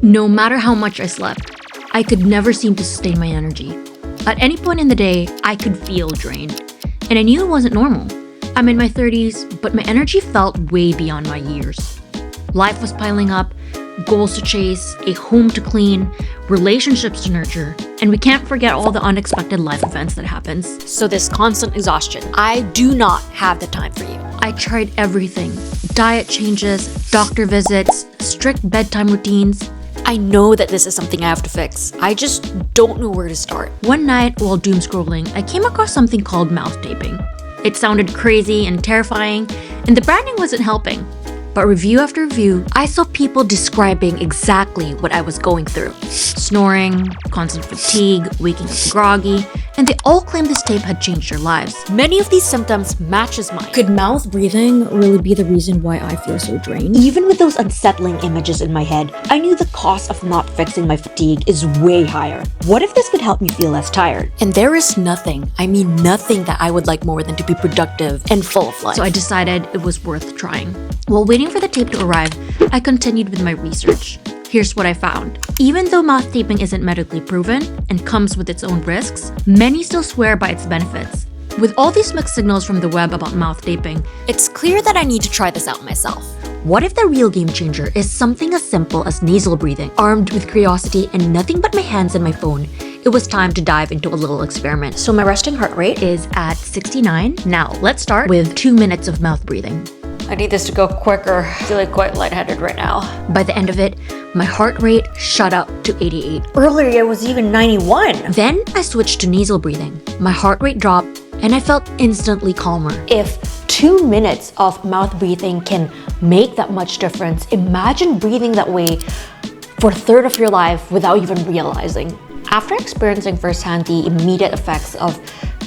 No matter how much I slept, I could never seem to sustain my energy. At any point in the day, I could feel drained. And I knew it wasn't normal. I'm in my 30s, but my energy felt way beyond my years. Life was piling up, goals to chase, a home to clean, relationships to nurture, and we can't forget all the unexpected life events that happens. So this constant exhaustion, I do not have the time for you. I tried everything. Diet changes, doctor visits, strict bedtime routines. I know that this is something I have to fix. I just don't know where to start. One night, while doom scrolling, I came across something called mouth taping. It sounded crazy and terrifying, and the branding wasn't helping. But review after review, I saw people describing exactly what I was going through. Snoring, constant fatigue, waking up groggy, and they all claimed this tape had changed their lives. Many of these symptoms matches mine. Could mouth breathing really be the reason why I feel so drained? Even with those unsettling images in my head, I knew the cost of not fixing my fatigue is way higher. What if this could help me feel less tired? And there is nothing, I mean nothing that I would like more than to be productive and full of life. So I decided it was worth trying. While waiting for the tape to arrive, I continued with my research. Here's what I found. Even though mouth taping isn't medically proven and comes with its own risks, many still swear by its benefits. With all these mixed signals from the web about mouth taping, it's clear that I need to try this out myself. What if the real game changer is something as simple as nasal breathing? Armed with curiosity and nothing but my hands and my phone, it was time to dive into a little experiment. So my resting heart rate Is at 69. Now, let's start with 2 minutes of mouth breathing. I need this to go quicker. I'm feeling quite lightheaded right now. By the end of it, my heart rate shot up to 88. earlier it was even 91. Then I switched to nasal breathing. My heart rate dropped and I felt instantly calmer. If 2 minutes of mouth breathing can make that much difference, imagine breathing that way for a third of your life without even realizing. After experiencing firsthand the immediate effects of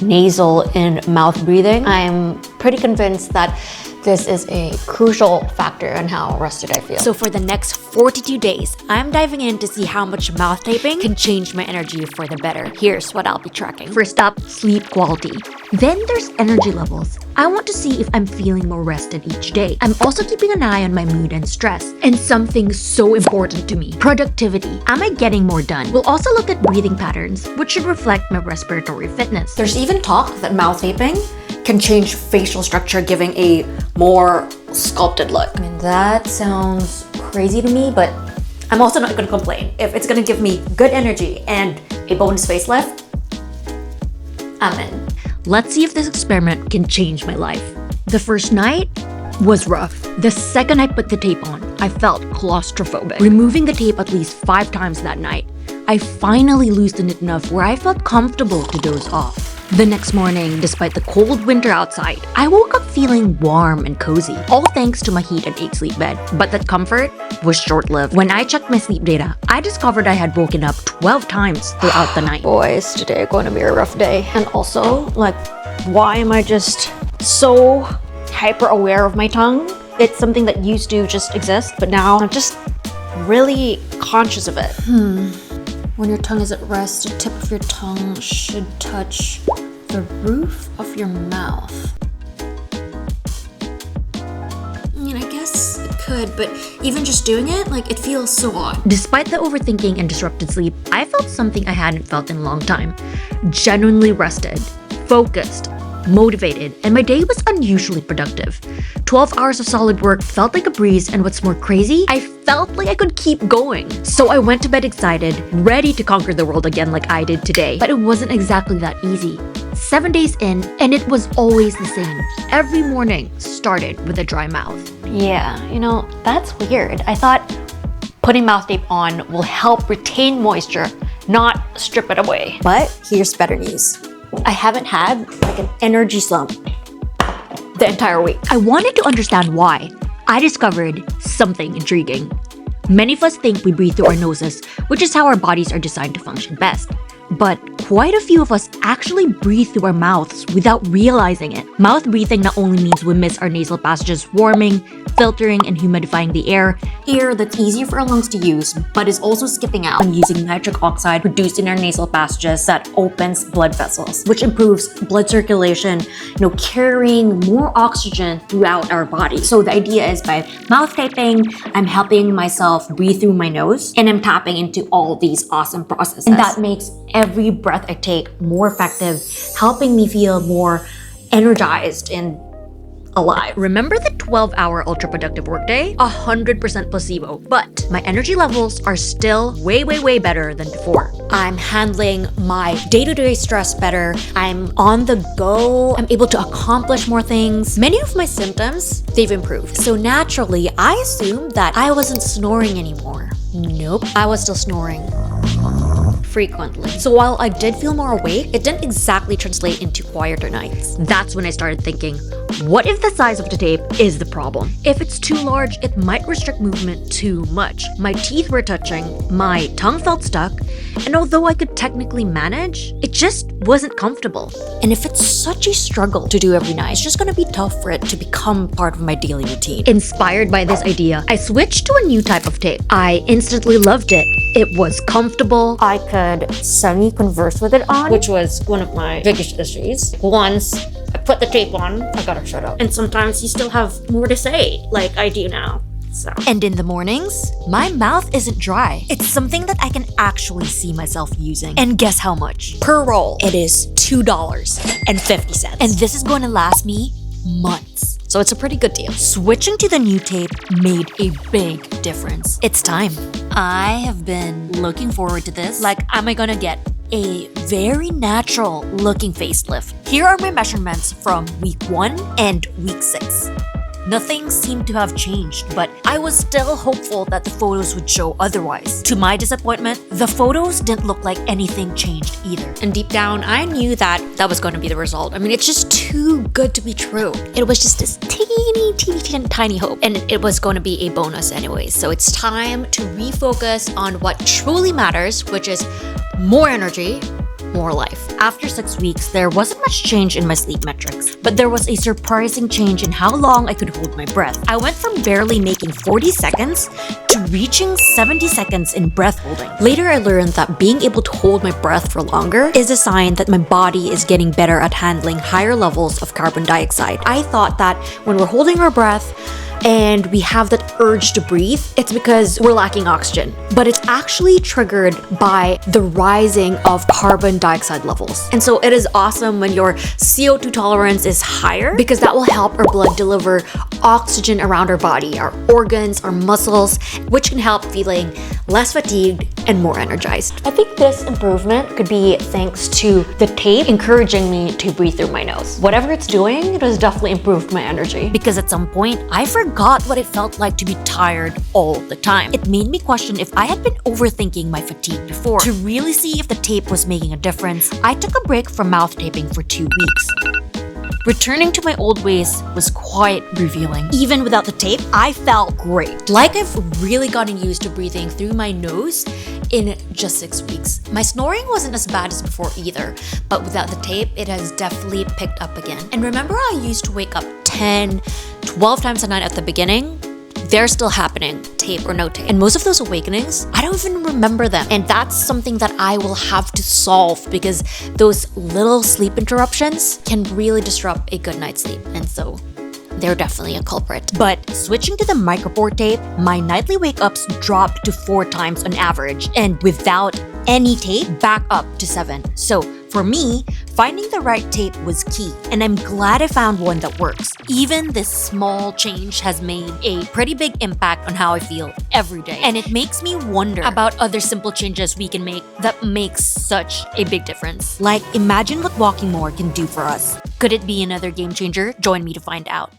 nasal and mouth breathing, I'm pretty convinced that this is a crucial factor in how rested I feel. So for the next 42 days, I'm diving in to see how much mouth taping can change my energy for the better. Here's what I'll be tracking. First up, sleep quality. Then there's energy levels. I want to see if I'm feeling more rested each day. I'm also keeping an eye on my mood and stress. And something so important to me, productivity. Am I getting more done? We'll also look at breathing patterns, which should reflect my respiratory fitness. There's even talk that mouth taping can change facial structure, giving a more sculpted look. I mean, that sounds crazy to me, but I'm also not gonna complain. If it's gonna give me good energy and a bonus facelift, I'm in. Let's see if this experiment can change my life. The first night was rough. The second I put the tape on, I felt claustrophobic. Removing the tape at least 5 times that night, I finally loosened it enough where I felt comfortable to doze off. The next morning, despite the cold winter outside, I woke up feeling warm and cozy, all thanks to my heat and 8 sleep bed. But that comfort was short-lived. When I checked my sleep data, I discovered I had woken up 12 times throughout the night. Boys, today going to be a rough day. And also, like, why am I just so hyper aware of my tongue? It's something that used to just exist, but now I'm just really conscious of it. When your tongue is at rest, the tip of your tongue should touch the roof of your mouth. I mean, I guess it could, but even just doing it, like, it feels so odd. Despite the overthinking and disrupted sleep, I felt something I hadn't felt in a long time. Genuinely rested, focused, motivated, and my day was unusually productive. 12 hours of solid work felt like a breeze, and what's more crazy, I felt like I could keep going. So I went to bed excited, ready to conquer the world again like I did today. But it wasn't exactly that easy. 7 days in, and it was always the same. Every morning started with a dry mouth. Yeah, you know, that's weird. I thought putting mouth tape on will help retain moisture, not strip it away. But here's better news. I haven't had like an energy slump the entire week. I wanted to understand why. I discovered something intriguing. Many of us think we breathe through our noses, which is how our bodies are designed to function best. but quite a few of us actually breathe through our mouths without realizing it. Mouth breathing not only means we miss our nasal passages warming, filtering, and humidifying the air that's easier for our lungs to use, but is also skipping out and using nitric oxide produced in our nasal passages that opens blood vessels, which improves blood circulation, carrying more oxygen throughout our body. So the idea is by mouth taping, I'm helping myself breathe through my nose, and I'm tapping into all these awesome processes. And that makes every breath I take more effective, helping me feel more energized and alive. Remember the 12-hour ultra-productive workday? 100% placebo, but my energy levels are still way, way, way better than before. I'm handling my day-to-day stress better. I'm on the go. I'm able to accomplish more things. Many of my symptoms, they've improved. So naturally, I assumed that I wasn't snoring anymore. Nope, I was still snoring frequently. So while I did feel more awake, it didn't exactly translate into quieter nights. That's when I started thinking, what if the size of the tape is the problem? If it's too large, it might restrict movement too much. My teeth were touching, my tongue felt stuck, and although I could technically manage, it just wasn't comfortable. And if it's such a struggle to do every night, it's just gonna be tough for it to become part of my daily routine. Inspired by this idea, I switched to a new type of tape. I instantly loved it. It was comfortable. I could semi-converse with it on, which was one of my biggest issues. Once I put the tape on, I gotta shut up. And sometimes you still have more to say, like I do now. And in the mornings, my mouth isn't dry. It's something that I can actually see myself using. And guess how much? Per roll, it is $2.50. And this is going to last me months. So it's a pretty good deal. Switching to the new tape made a big difference. It's time. I have been looking forward to this. Like, am I gonna get a very natural looking facelift? Here are my measurements from week 1 and week 6. Nothing seemed to have changed, but I was still hopeful that the photos would show otherwise. To my disappointment, the photos didn't look like anything changed either. And deep down, I knew that was going to be the result. I mean, it's just too good to be true. It was just this teeny tiny hope, and it was going to be a bonus anyways. So it's time to refocus on what truly matters, which is more energy, more life. After 6 weeks, there wasn't much change in my sleep metrics, but there was a surprising change in how long I could hold my breath. I went from barely making 40 seconds to reaching 70 seconds in breath holding. Later, I learned that being able to hold my breath for longer is a sign that my body is getting better at handling higher levels of carbon dioxide. I thought that when we're holding our breath, and we have that urge to breathe, it's because we're lacking oxygen. But it's actually triggered by the rising of carbon dioxide levels. And so it is awesome when your CO2 tolerance is higher because that will help our blood deliver oxygen around our body, our organs, our muscles, which can help feeling less fatigued and more energized. I think this improvement could be thanks to the tape encouraging me to breathe through my nose. Whatever it's doing, it has definitely improved my energy. Because at some point, I forgot what it felt like to be tired all the time. It made me question if I had been overthinking my fatigue before. To really see if the tape was making a difference, I took a break from mouth taping for 2 weeks. Returning to my old ways was quite revealing. Even without the tape, I felt great. Like I've really gotten used to breathing through my nose in just 6 weeks. My snoring wasn't as bad as before either, but without the tape, it has definitely picked up again. And remember I used to wake up 10, 12 times a night at the beginning? They're still happening, tape or no tape. And most of those awakenings, I don't even remember them. And that's something that I will have to solve because those little sleep interruptions can really disrupt a good night's sleep. And so they're definitely a culprit. But switching to the micropore tape, my nightly wake-ups dropped to 4 times on average. And without any tape, back up to 7. So for me, finding the right tape was key, and I'm glad I found one that works. Even this small change has made a pretty big impact on how I feel every day. And it makes me wonder about other simple changes we can make that makes such a big difference. Like, imagine what walking more can do for us. Could it be another game changer? Join me to find out.